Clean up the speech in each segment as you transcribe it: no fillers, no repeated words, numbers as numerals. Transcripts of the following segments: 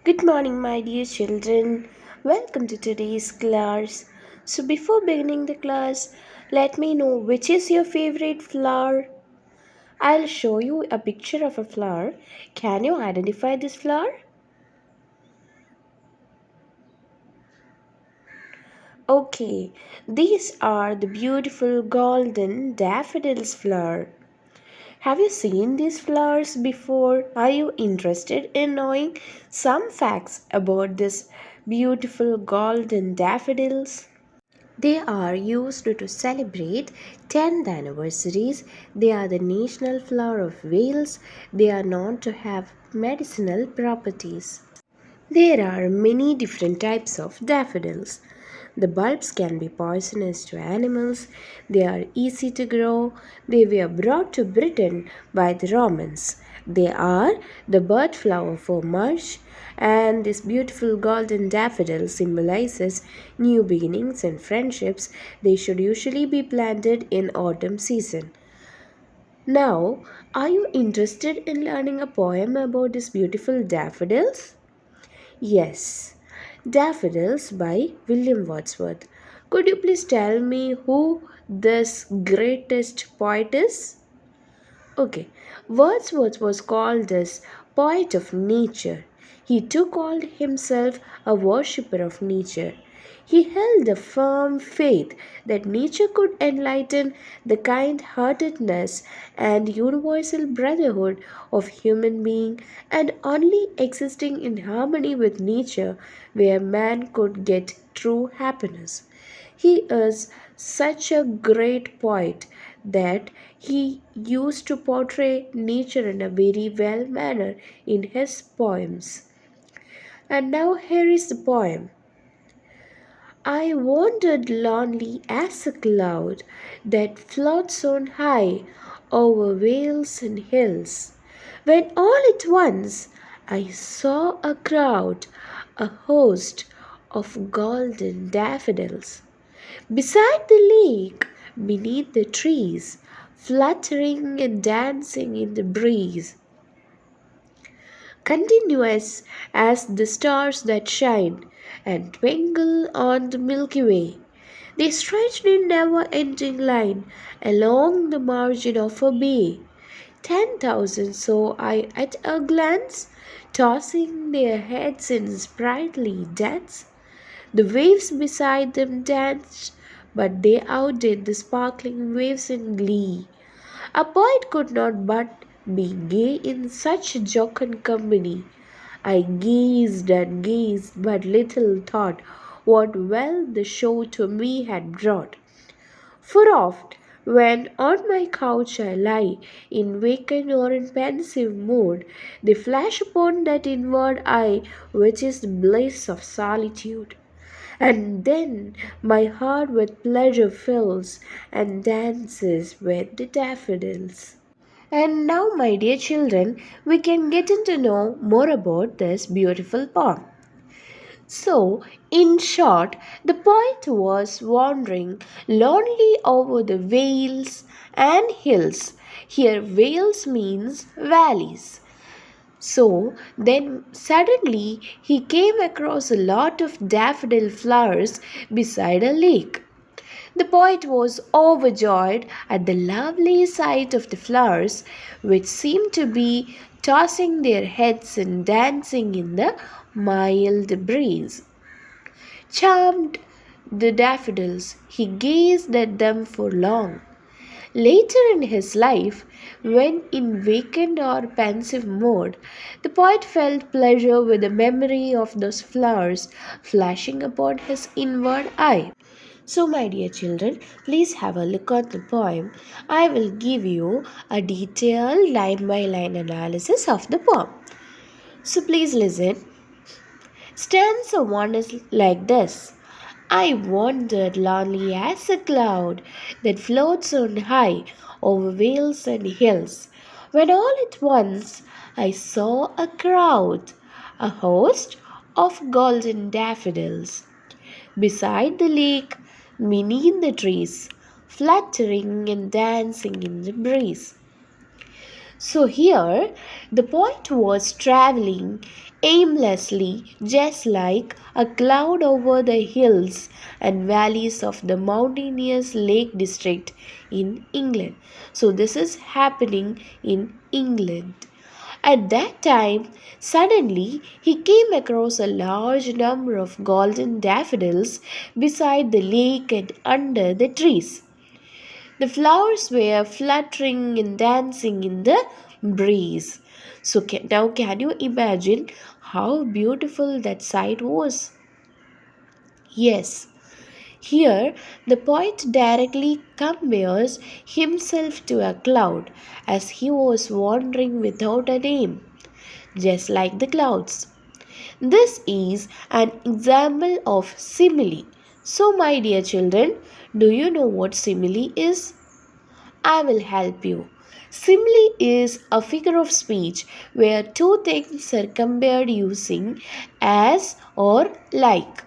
Good morning, my dear children. Welcome to today's class. So, before beginning the class, let me know which is your favorite flower. I'll show you a picture of a flower. Can you identify this flower? Okay, these are the beautiful golden daffodils flower. Have you seen these flowers before? Are you interested in knowing some facts about this beautiful golden daffodils? They are used to celebrate 10th anniversaries. They are the national flower of Wales. They are known to have medicinal properties. There are many different types of daffodils. The bulbs can be poisonous to animals. They are easy to grow. They were brought to Britain by the Romans. They are the bird flower for March, and this beautiful golden daffodil symbolizes new beginnings and friendships. They should usually be planted in autumn season. Now, are you interested in learning a poem about these beautiful daffodils? Yes, Daffodils by William Wordsworth. Could you please tell me who this greatest poet is? Okay, Wordsworth was called as poet of nature. He too called himself a worshipper of nature. He held a firm faith that nature could enlighten the kind heartedness and universal brotherhood of human being, and only existing in harmony with nature where man could get true happiness. He is such a great poet that he used to portray nature in a very well manner in his poems. And now here is the poem. I wandered lonely as a cloud that floats on high over vales and hills, when all at once I saw a crowd, a host of golden daffodils. Beside the lake, beneath the trees, fluttering and dancing in the breeze, continuous as the stars that shine and twinkle on the Milky Way. They stretched in never ending line along the margin of a bay. 10,000 saw I at a glance, tossing their heads in sprightly dance. The waves beside them danced, but they outdid the sparkling waves in glee. A poet could not but be gay in such jocund company. I gazed and gazed, but little thought what well the show to me had brought. For oft, when on my couch I lie, in vacant or in pensive mood, they flash upon that inward eye which is the bliss of solitude. And then my heart with pleasure fills and dances with the daffodils. And now, my dear children, we can get to know more about this beautiful poem. So, in short, the poet was wandering lonely over the vales and hills. Here, vales means valleys. So then suddenly he came across a lot of daffodil flowers beside a lake. The poet was overjoyed at the lovely sight of the flowers, which seemed to be tossing their heads and dancing in the mild breeze. Charmed the daffodils, he gazed at them for long. Later in his life, when in vacant or pensive mood, the poet felt pleasure with the memory of those flowers flashing upon his inward eye. So, my dear children, please have a look at the poem. I will give you a detailed line by line analysis of the poem. So, please listen. Stanza 1 is like this. I wandered lonely as a cloud that floats on high over vales and hills, when all at once I saw a crowd, a host of golden daffodils, beside the lake, beneath the trees, fluttering and dancing in the breeze. So here, the poet was traveling aimlessly, just like a cloud over the hills and valleys of the mountainous Lake District in England. So this is happening in England. At that time, suddenly he came across a large number of golden daffodils beside the lake and under the trees. The flowers were fluttering and dancing in the breeze. So now can you imagine how beautiful that sight was? Yes, here the poet directly compares himself to a cloud as he was wandering without a name, just like the clouds. This is an example of simile. So, my dear children, do you know what simile is? I will help you. Simile is a figure of speech where two things are compared using as or like.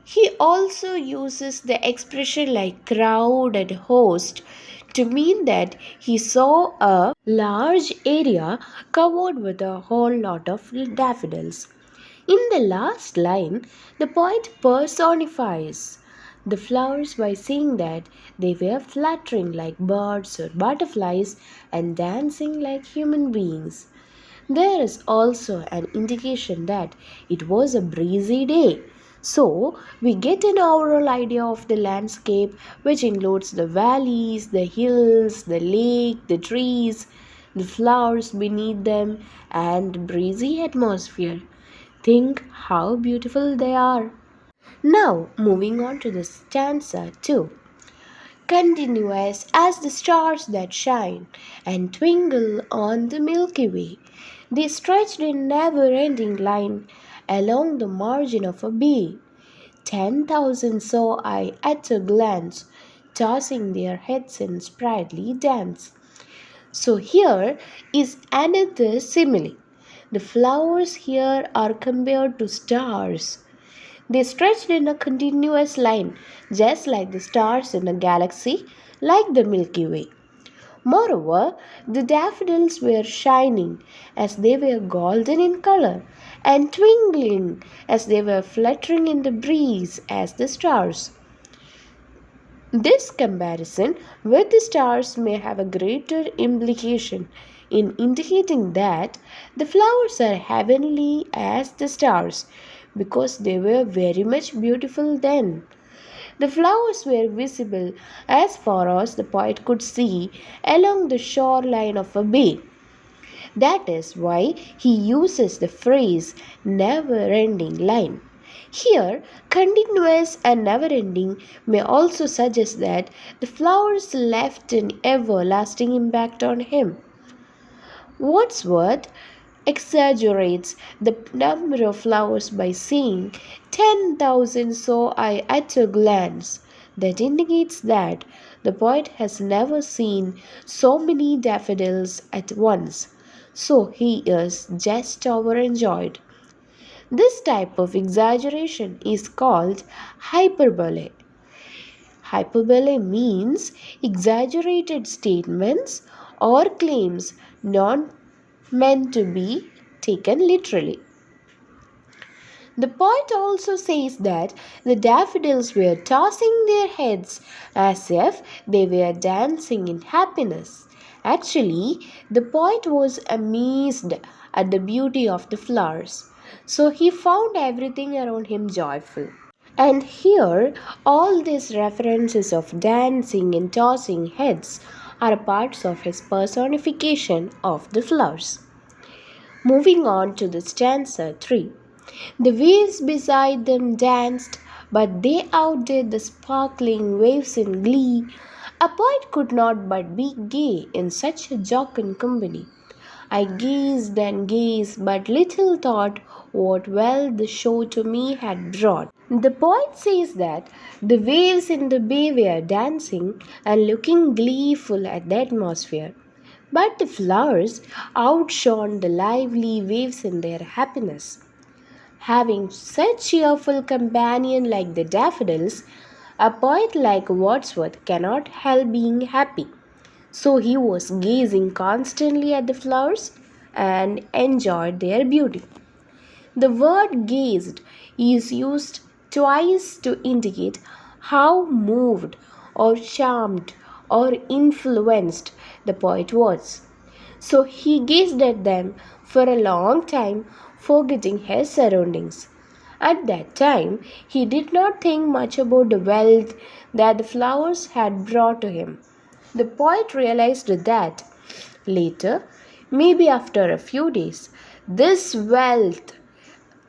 He also uses the expression like crowd and host to mean that he saw a large area covered with a whole lot of daffodils. In the last line, the poet personifies the flowers by saying that they were fluttering like birds or butterflies and dancing like human beings. There is also an indication that it was a breezy day. So, we get an overall idea of the landscape, which includes the valleys, the hills, the lake, the trees, the flowers beneath them, and breezy atmosphere. Think how beautiful they are. Now, moving on to the stanza 2. Continuous as the stars that shine and twinkle on the Milky Way, they stretched in never ending line along the margin of a bay. 10,000 saw I at a glance, tossing their heads in sprightly dance. So here is another simile. The flowers here are compared to stars. They stretched in a continuous line, just like the stars in a galaxy, like the Milky Way. Moreover, the daffodils were shining as they were golden in color, and twinkling as they were fluttering in the breeze as the stars. This comparison with the stars may have a greater implication in indicating that the flowers are heavenly as the stars because they were very much beautiful then. The flowers were visible as far as the poet could see along the shoreline of a bay. That is why he uses the phrase never ending line. Here, continuous and never ending may also suggest that the flowers left an everlasting impact on him. Wordsworth exaggerates the number of flowers by saying 10,000 saw I at a glance. That indicates that the poet has never seen so many daffodils at once, so he is just overjoyed. This type of exaggeration is called hyperbole. Hyperbole means exaggerated statements or claims not meant to be taken literally. The poet also says that the daffodils were tossing their heads as if they were dancing in happiness. Actually, the poet was amazed at the beauty of the flowers, so he found everything around him joyful. And here, all these references of dancing and tossing heads are parts of his personification of the flowers. Moving on to the stanza 3. The waves beside them danced, but they outdid the sparkling waves in glee. A poet could not but be gay in such a jocund company. I gazed and gazed, but little thought what well the show to me had brought. The poet says that the waves in the bay were dancing and looking gleeful at the atmosphere. But the flowers outshone the lively waves in their happiness. Having such cheerful companion like the daffodils, a poet like Wordsworth cannot help being happy. So he was gazing constantly at the flowers and enjoyed their beauty. The word gazed is used twice to indicate how moved or charmed or influenced the poet was. So he gazed at them for a long time, forgetting his surroundings. At that time, he did not think much about the wealth that the flowers had brought to him. The poet realized that later, maybe after a few days, this wealth,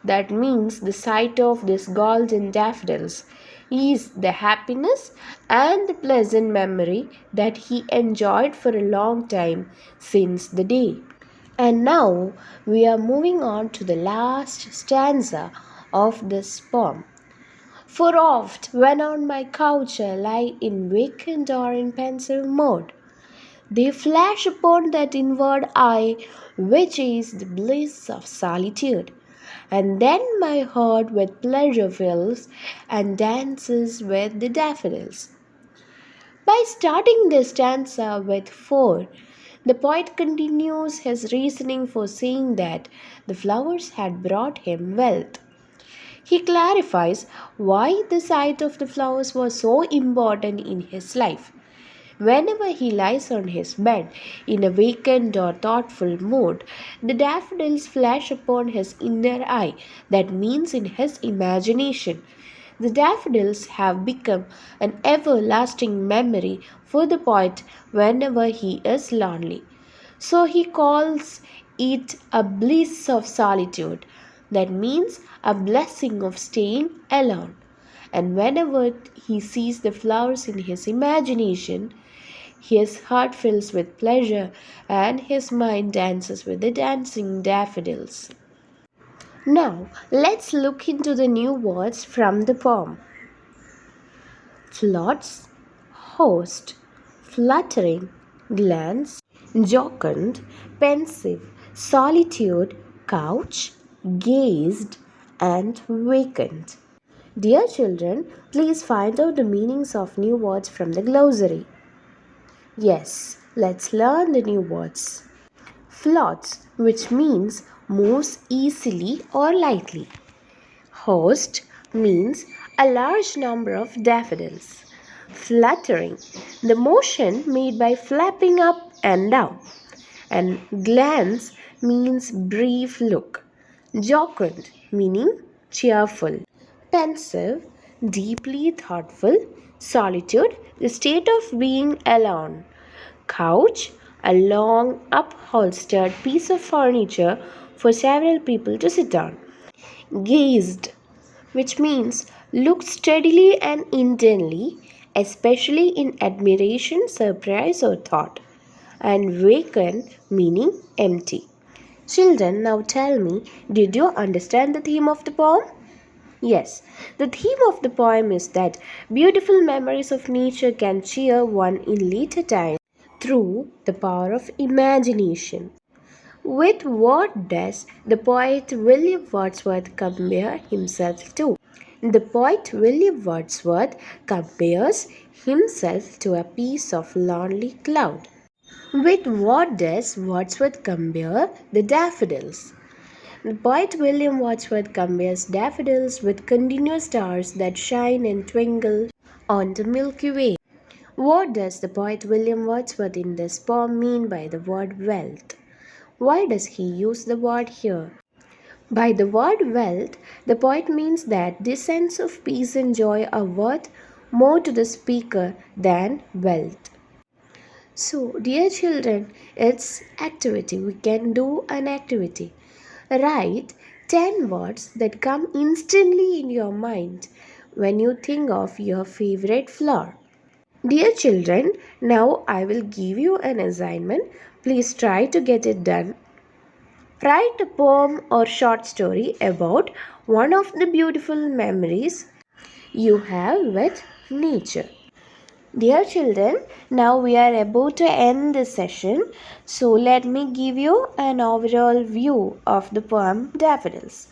that means the sight of these golden daffodils, is the happiness and the pleasant memory that he enjoyed for a long time since the day. And now we are moving on to the last stanza of this poem. For oft, when on my couch I lie in vacant or in pensive mood, they flash upon that inward eye which is the bliss of solitude. And then my heart with pleasure fills and dances with the daffodils. By starting the stanza with 4, the poet continues his reasoning for saying that the flowers had brought him wealth. He clarifies why the sight of the flowers was so important in his life. Whenever he lies on his bed in a vacant or thoughtful mood, the daffodils flash upon his inner eye, that means in his imagination. The daffodils have become an everlasting memory for the poet whenever he is lonely. So he calls it a bliss of solitude, that means a blessing of staying alone. And whenever he sees the flowers in his imagination, his heart fills with pleasure and his mind dances with the dancing daffodils. Now, let's look into the new words from the poem. Flots, host, fluttering, glance, jocund, pensive, solitude, couch, gazed, and vacant. Dear children, please find out the meanings of new words from the glossary. Yes, let's learn the new words. Floats, which means moves easily or lightly. Host means a large number of daffodils. Fluttering, the motion made by flapping up and down. And glance means brief look. Jocund, meaning cheerful. Pensive, deeply thoughtful. Solitude, the state of being alone. Couch, a long upholstered piece of furniture for several people to sit on. Gazed, which means looked steadily and intently, especially in admiration, surprise, or thought. And vacant, meaning empty. Children, now tell me, did you understand the theme of the poem? Yes, the theme of the poem is that beautiful memories of nature can cheer one in later times through the power of imagination. With what does the poet William Wordsworth compare himself to? The poet William Wordsworth compares himself to a piece of lonely cloud. With what does Wordsworth compare the daffodils? The poet William Wordsworth compares daffodils with continuous stars that shine and twinkle on the Milky Way. What does the poet William Wordsworth in this poem mean by the word wealth? Why does he use the word here? By the word wealth, the poet means that this sense of peace and joy are worth more to the speaker than wealth. So, dear children, it's activity. We can do an activity. Write 10 words that come instantly in your mind when you think of your favorite flower. Dear children, now I will give you an assignment. Please try to get it done. Write a poem or short story about one of the beautiful memories you have with nature. Dear children, now we are about to end this session, so let me give you an overall view of the poem Daffodils.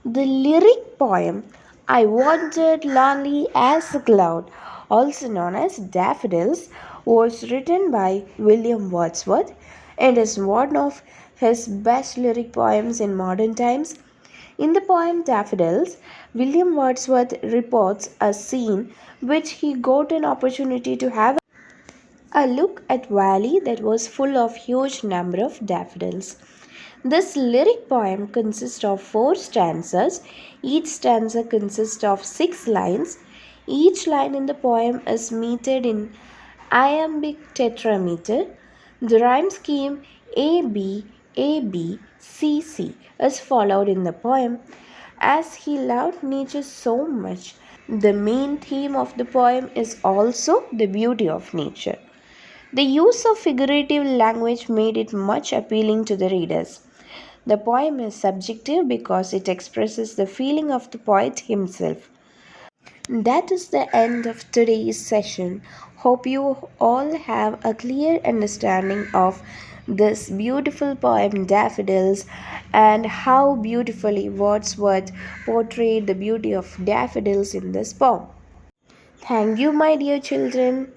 The lyric poem I Wandered Lonely as a Cloud, also known as Daffodils, was written by William Wordsworth and is one of his best lyric poems in modern times. In the poem Daffodils, William Wordsworth reports a scene which he got an opportunity to have a look at valley that was full of huge number of daffodils. This lyric poem consists of 4 stanzas. Each stanza consists of 6 lines. Each line in the poem is metered in iambic tetrameter. The rhyme scheme AB AB CC is followed in the poem. As he loved nature so much, the main theme of the poem is also the beauty of nature. The use of figurative language made it much appealing to the readers. The poem is subjective because it expresses the feeling of the poet himself. That is the end of today's session. Hope you all have a clear understanding of this beautiful poem Daffodils and how beautifully Wordsworth portrayed the beauty of daffodils in this poem. Thank you, my dear children.